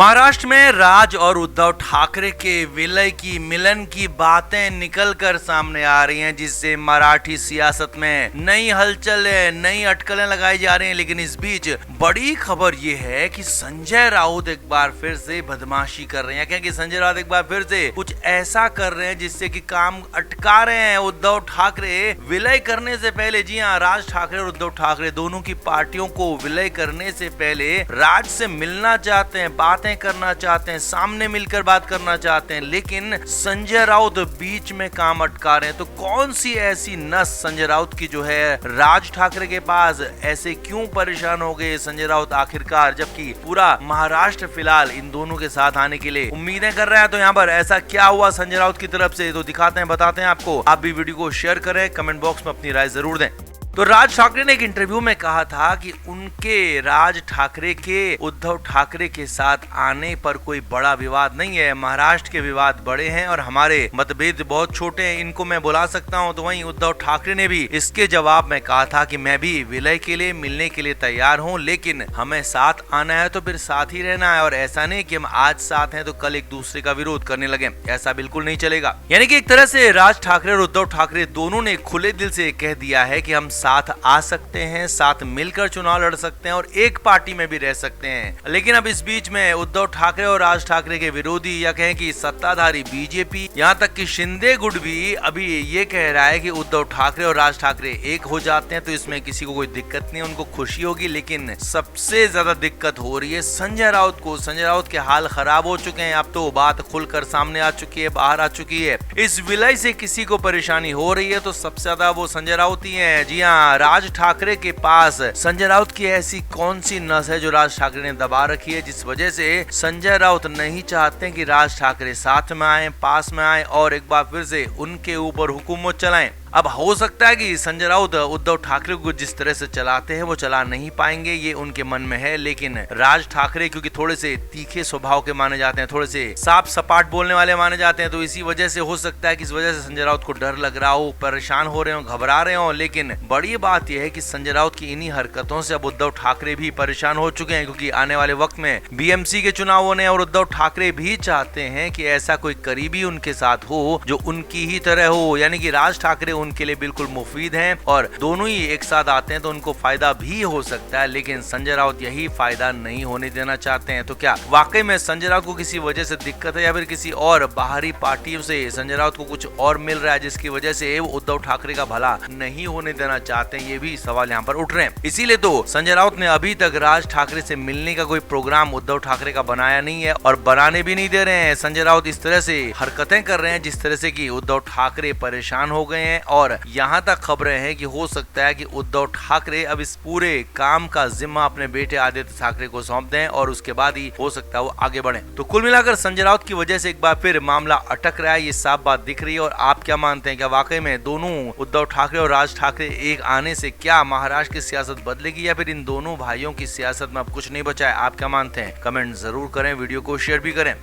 महाराष्ट्र में राज और उद्धव ठाकरे के विलय की मिलन की बातें निकलकर सामने आ रही हैं, जिससे मराठी सियासत में नई हलचल नई अटकलें लगाई जा रही हैं। लेकिन इस बीच बड़ी खबर ये है कि संजय राउत एक बार फिर से बदमाशी कर रहे हैं। क्या कि संजय राउत एक बार फिर से कुछ ऐसा कर रहे हैं जिससे कि काम अटका रहे हैं उद्धव ठाकरे विलय करने से पहले। जी हाँ, राज ठाकरे और उद्धव ठाकरे दोनों की पार्टियों को विलय करने से पहले राज से मिलना चाहते हैं, बातें करना चाहते हैं, सामने मिलकर बात करना चाहते हैं, लेकिन संजय राउत बीच में काम अटका रहे हैं। तो कौन सी ऐसी नस संजय राउत की जो है राज ठाकरे के पास, ऐसे क्यों परेशान हो गए संजय राउत आखिरकार, जबकि पूरा महाराष्ट्र फिलहाल इन दोनों के साथ आने के लिए उम्मीदें कर रहा है। तो यहाँ पर ऐसा क्या हुआ संजय राउत की तरफ से, तो दिखाते हैं, बताते हैं आपको। आप भी वीडियो को शेयर करें, कमेंट बॉक्स में अपनी राय जरूर दें। तो राज ठाकरे ने एक इंटरव्यू में कहा था कि उनके राज ठाकरे के उद्धव ठाकरे के साथ आने पर कोई बड़ा विवाद नहीं है। महाराष्ट्र के विवाद बड़े हैं और हमारे मतभेद बहुत छोटे हैं, इनको मैं बुला सकता हूं। तो वहीं उद्धव ठाकरे ने भी इसके जवाब में कहा था कि मैं भी विलय के लिए मिलने के लिए तैयार हूं, लेकिन हमें साथ आना है तो फिर साथ ही रहना है, और ऐसा नहीं कि हम आज साथ हैं तो कल एक दूसरे का विरोध करने लगे। ऐसा बिल्कुल नहीं चलेगा। यानी कि एक तरह से राज ठाकरे और उद्धव ठाकरे दोनों ने खुले दिल से कह दिया है कि हम साथ आ सकते हैं, साथ मिलकर चुनाव लड़ सकते हैं और एक पार्टी में भी रह सकते हैं। लेकिन अब इस बीच में उद्धव ठाकरे और राज ठाकरे के विरोधी, या कहें कि सत्ताधारी बीजेपी, यहाँ तक कि शिंदे गुट भी अभी ये कह रहा है कि उद्धव ठाकरे और राज ठाकरे एक हो जाते हैं तो इसमें किसी को कोई दिक्कत नहीं, उनको खुशी होगी। लेकिन सबसे ज्यादा दिक्कत हो रही है संजय राउत को। संजय राउत के हाल खराब हो चुके हैं, अब तो बात खुलकर सामने आ चुकी है, बाहर आ चुकी है। इस विलय से किसी को परेशानी हो रही है तो सबसे ज्यादा वो संजय राउत ही है। जी हाँ, राज ठाकरे के पास संजय राउत की ऐसी कौन सी नस है जो राज ठाकरे ने दबा रखी है, जिस वजह से संजय राउत नहीं चाहते कि राज ठाकरे साथ में आए, पास में आए और एक बार फिर से उनके ऊपर हुकूमत चलाएं। अब हो सकता है कि संजय राउत उद्धव ठाकरे को जिस तरह से चलाते हैं वो चला नहीं पाएंगे, ये उनके मन में है। लेकिन राज ठाकरे क्योंकि थोड़े से तीखे स्वभाव के माने जाते हैं, थोड़े से साफ सपाट बोलने वाले माने जाते हैं, तो इसी वजह से हो सकता है कि इस वजह से संजय राउत को डर लग रहा हो, परेशान हो रहे हो, घबरा रहे हो। लेकिन बड़ी बात यह है कि संजय राउत की इन्हीं हरकतों से अब उद्धव ठाकरे भी परेशान हो चुके हैं, क्योंकि आने वाले वक्त में बीएमसी के चुनाव होने और उद्धव ठाकरे भी चाहते हैं कि ऐसा कोई करीबी उनके साथ हो जो उनकी ही तरह हो। यानी कि राज ठाकरे उनके लिए बिल्कुल मुफीद हैं और दोनों ही एक साथ आते हैं तो उनको फायदा भी हो सकता है। लेकिन संजय राउत यही फायदा नहीं होने देना चाहते हैं। तो क्या वाकई में संजय राउत को किसी वजह से दिक्कत है, या फिर किसी और बाहरी पार्टियों से संजय राउत को कुछ और मिल रहा है जिसकी वजह से वो उद्धव ठाकरे का भला नहीं होने देना चाहते हैं? ये भी सवाल यहाँ पर उठ रहे हैं। इसीलिए तो संजय राउत ने अभी तक राज ठाकरे से मिलने का कोई प्रोग्राम उद्धव ठाकरे का बनाया नहीं है और बनाने भी नहीं दे रहे हैं। संजय राउत इस तरह से हरकतें कर रहे हैं जिस तरह से कि उद्धव ठाकरे परेशान हो गए हैं, और यहाँ तक खबरें हैं कि हो सकता है कि उद्धव ठाकरे अब इस पूरे काम का जिम्मा अपने बेटे आदित्य ठाकरे को सौंप दें और उसके बाद ही हो सकता है वो आगे बढ़े। तो कुल मिलाकर संजय राउत की वजह से एक बार फिर मामला अटक रहा है, ये साफ बात दिख रही है। और आप क्या मानते हैं, क्या वाकई में दोनों उद्धव ठाकरे और राज ठाकरे एक आने से क्या महाराष्ट्र की सियासत बदलेगी, या फिर इन दोनों भाइयों की सियासत में अब कुछ नहीं बचा है? आप क्या मानते हैं? कमेंट जरूर करें, वीडियो को शेयर भी करें।